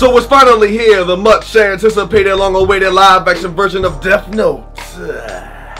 So it's finally here, the much anticipated, long-awaited live-action version of Death Note.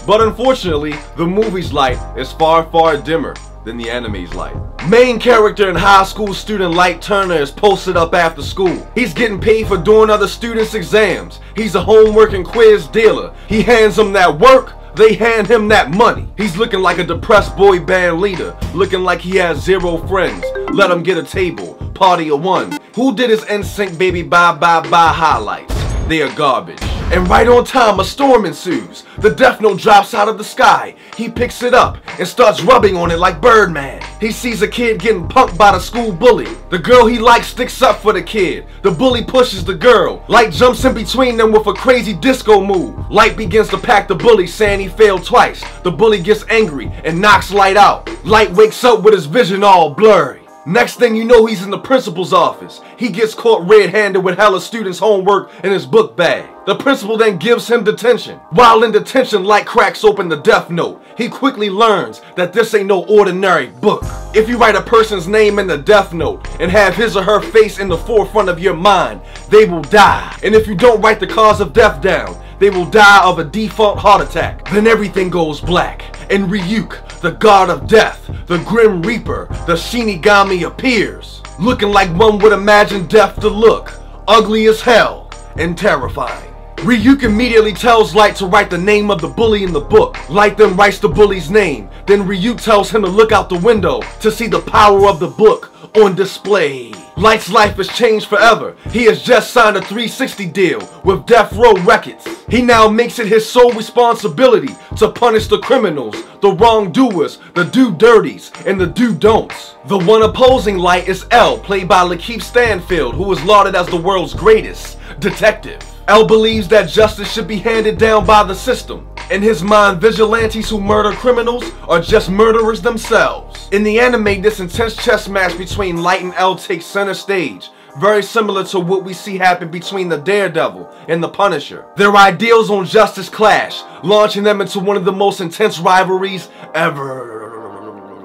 But unfortunately, the movie's light is far, far dimmer than the anime's light. Main character and high school student Light Turner is posted up after school. He's getting paid for doing other students' exams. He's a homework and quiz dealer. He hands them that work, they hand him that money. He's looking like a depressed boy band leader, looking like he has 0 friends. Let him get a table, party of one. Who did his NSYNC baby bye bye bye highlights? They are garbage. And right on time, a storm ensues. The Death Note drops out of the sky. He picks it up and starts rubbing on it like Birdman. He sees a kid getting punked by the school bully. The girl he likes sticks up for the kid. The bully pushes the girl. Light jumps in between them with a crazy disco move. Light begins to pack the bully, saying he failed twice. The bully gets angry and knocks Light out. Light wakes up with his vision all blurry. Next thing you know, he's in the principal's office. He gets caught red-handed with hella students' homework in his book bag. The principal then gives him detention. While in detention, Light cracks open the Death Note. He quickly learns that this ain't no ordinary book. If you write a person's name in the Death Note and have his or her face in the forefront of your mind, they will die. And if you don't write the cause of death down, they will die of a default heart attack. Then everything goes black, and Ryuk, the god of death, the Grim Reaper, the Shinigami appears, looking like one would imagine death to look, ugly as hell and terrifying. Ryuk immediately tells Light to write the name of the bully in the book. Light then writes the bully's name. Then Ryuk tells him to look out the window to see the power of the book on display. Light's life has changed forever. He has just signed a 360 deal with Death Row Records. He now makes it his sole responsibility to punish the criminals, the wrongdoers, the do-dirties, and the do-don'ts. The one opposing Light is L, played by Lakeith Stanfield, who is lauded as the world's greatest detective. L believes that justice should be handed down by the system. In his mind, vigilantes who murder criminals are just murderers themselves. In the anime, this intense chess match between Light and L takes center stage, very similar to what we see happen between the Daredevil and the Punisher. Their ideals on justice clash, launching them into one of the most intense rivalries ever.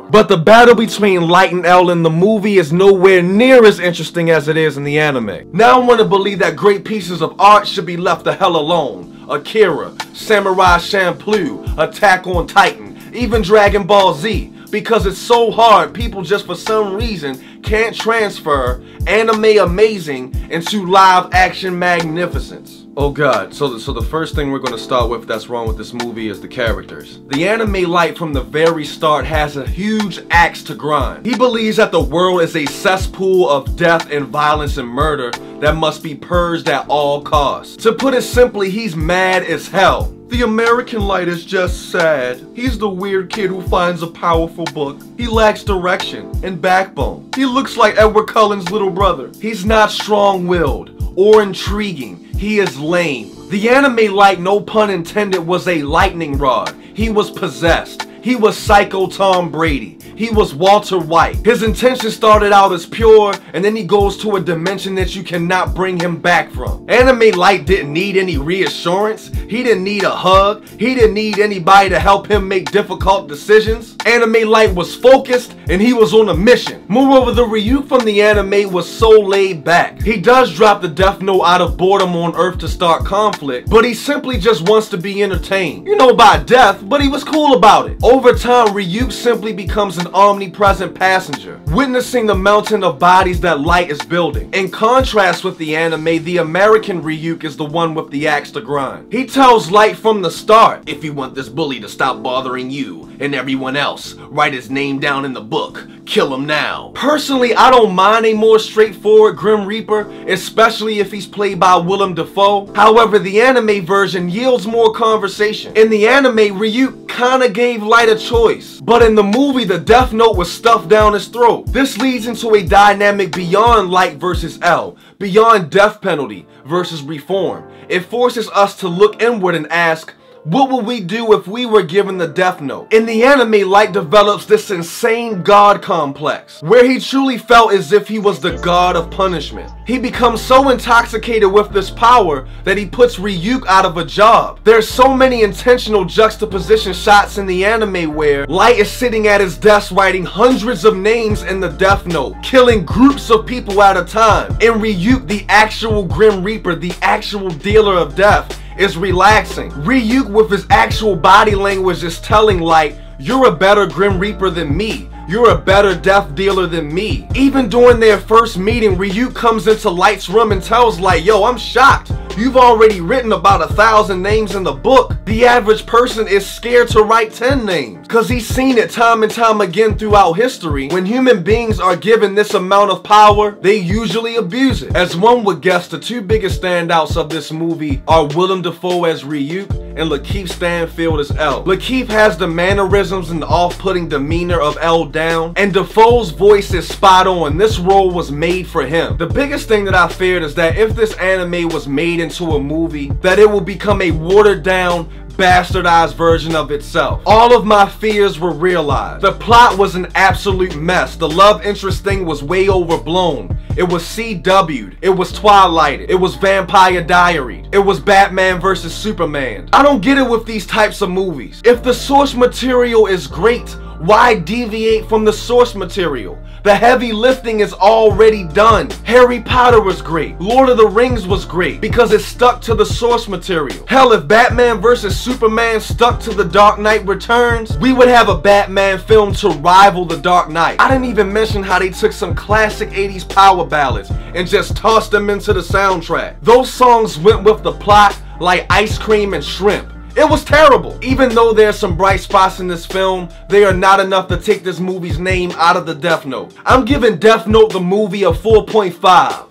But the battle between Light and L in the movie is nowhere near as interesting as it is in the anime. Now I want to believe that great pieces of art should be left the hell alone. Akira, Samurai Champloo, Attack on Titan, even Dragon Ball Z. Because it's so hard, people just for some reason can't transfer anime amazing into live action magnificence. Oh god, so the first thing we're going to start with that's wrong with this movie is the characters. The anime Light from the very start has a huge axe to grind. He believes that the world is a cesspool of death and violence and murder that must be purged at all costs. To put it simply, he's mad as hell. The American Light is just sad. He's the weird kid who finds a powerful book. He lacks direction and backbone. He looks like Edward Cullen's little brother. He's not strong-willed or intriguing. He is lame. The anime Light, no pun intended, was a lightning rod. He was possessed. He was Psycho Tom Brady. He was Walter White. His intention started out as pure, and then he goes to a dimension that you cannot bring him back from. Anime Light didn't need any reassurance. He didn't need a hug. He didn't need anybody to help him make difficult decisions. Anime Light was focused, and he was on a mission. Moreover, the Ryuk from the anime was so laid back. He does drop the Death Note out of boredom on Earth to start conflict, but he simply just wants to be entertained. You know, by death, but he was cool about it. Over time, Ryuk simply becomes an omnipresent passenger, witnessing the mountain of bodies that Light is building. In contrast with the anime, the American Ryuk is the one with the axe to grind. He tells Light from the start, if you want this bully to stop bothering you and everyone else, write his name down in the book. Kill him now. Personally, I don't mind a more straightforward Grim Reaper, especially if he's played by Willem Dafoe. However, the anime version yields more conversation. In the anime, Ryuk kinda gave Light a choice, but in the movie, the Death Note was stuffed down his throat. This leads into a dynamic beyond Light versus L, beyond death penalty versus reform. It forces us to look inward and ask, What would we do if we were given the Death Note? In the anime, Light develops this insane god complex, where he truly felt as if he was the god of punishment. He becomes so intoxicated with this power that he puts Ryuk out of a job. There's so many intentional juxtaposition shots in the anime where Light is sitting at his desk writing hundreds of names in the Death Note, killing groups of people at a time. And Ryuk, the actual Grim Reaper, the actual dealer of death, is relaxing. Ryuk, with his actual body language, is telling Light, "You're a better Grim Reaper than me. You're a better death dealer than me." Even during their first meeting, Ryuk comes into Light's room and tells Light, "Yo, I'm shocked. You've already written about 1,000 names in the book. The average person is scared to write 10 names. Cause he's seen it time and time again throughout history. When human beings are given this amount of power, they usually abuse it. As one would guess, the two biggest standouts of this movie are Willem Dafoe as Ryuk and Lakeith Stanfield as L. Lakeith has the mannerisms and the off-putting demeanor of L down, and Dafoe's voice is spot on. This role was made for him. The biggest thing that I feared is that if this anime was made into a movie, that it will become a watered down, bastardized version of itself. All of my fears were realized. The plot was an absolute mess. The love interest thing was way overblown. It was CW'd. It was Twilighted. It was Vampire Diaries. It was Batman vs Superman. I don't get it with these types of movies. If the source material is great, why deviate from the source material? The heavy lifting is already done. Harry Potter was great. Lord of the Rings was great because it stuck to the source material. Hell, if Batman vs Superman stuck to The Dark Knight Returns, we would have a Batman film to rival The Dark Knight. I didn't even mention how they took some classic 80s power ballads and just tossed them into the soundtrack. Those songs went with the plot like ice cream and shrimp. It was terrible. Even though there's some bright spots in this film, they are not enough to take this movie's name out of the Death Note. I'm giving Death Note the movie a 4.5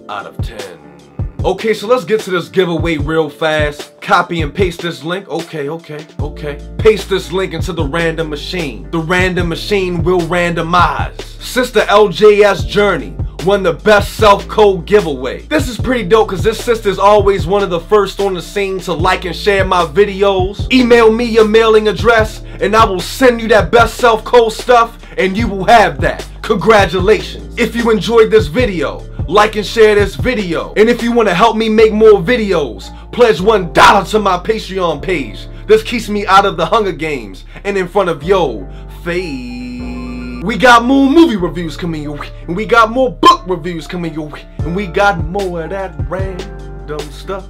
out of 10. Okay, so let's get to this giveaway real fast. Copy and paste this link. Okay. Paste this link into the random machine. The random machine will randomize. Sister LJS Journey won the best self-code giveaway. This is pretty dope because this sister's always one of the first on the scene to like and share my videos. Email me your mailing address and I will send you that best self-code stuff and you will have that. Congratulations. If you enjoyed this video, like and share this video. And if you want to help me make more videos, pledge $1 to my Patreon page. This keeps me out of the Hunger Games and in front of yo face. We got more movie reviews coming your way, and we got more book reviews coming your way, and we got more of that random stuff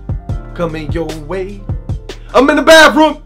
coming your way. I'm in the bathroom.